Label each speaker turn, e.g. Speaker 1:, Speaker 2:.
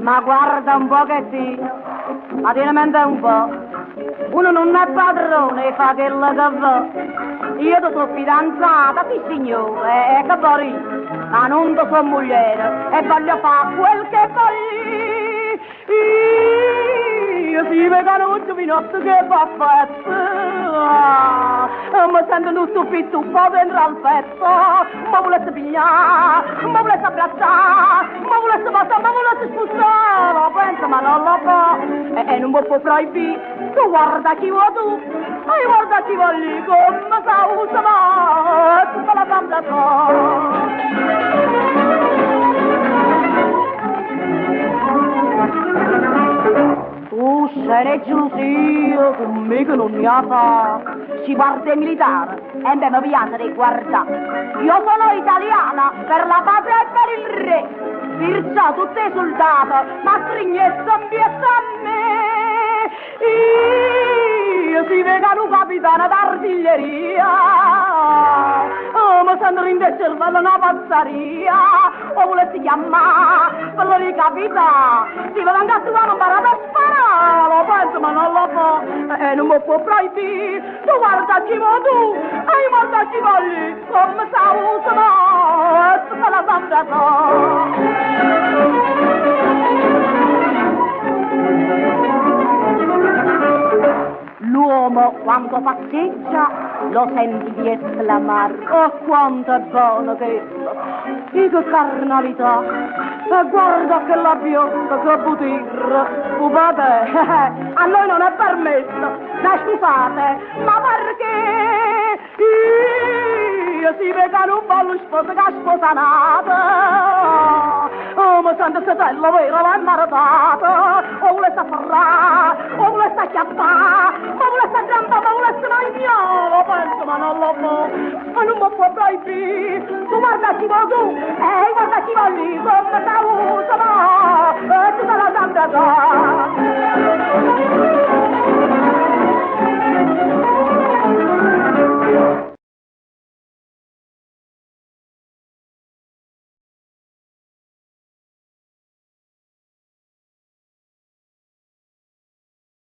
Speaker 1: Ma guarda un pochettino, ma tieni mente un po'. Uno non è padrone, fa quello che va. Io ti sono fidanzata, sì signore, che vorrei, ma non ti sono moglie e voglio fare quel che voglio. Io si vegano un giovinotto che va fatto, mi sento un stupito un po' dentro al petto, ma volesse pigliare, ma volesse abbracciare, ma volesse passare, ma volesse spostare, lo penso ma non lo fa, e non mi può proibire, tu guarda chi vuoi tu, e guarda chi voglio, come sa usa ma, tutta la banda tu sei gelosia, con me che non ne ha fa. Si guarda i militari, e me mi piace di guardare. Io sono italiana, per la patria e per il re. Perciò tutti i soldati, ma strignezza a me. Io si vegano un capitano d'artiglieria. Oh, ma sento in del cervello una pazzaria. O volessi chiamare, per lo ricapitare. Si vede anche a tua non parata a sparare. Lo penso ma non lo fa. E non mi può proibire. Tu guarda chi vuoi tu. E guarda chi voglio. Come sa usano. E tutta la santa L'uomo quando passeggia lo senti di esclamare oh quanto è buono quello e che carnalità e guarda che la bionda che butirra scusate a noi non è permesso scusate ma perché si vegano un ballo sposa che sposa nata oh ma sento fratello vero l'ha maratata o volesse afferrare o volesse chiappare ma volesse gamba ma volesse mangiare lo penso ma non lo può ma non mi può proibire tu guarda chi vuoi tu guarda chi vuoi come sta usa ma tutta la santa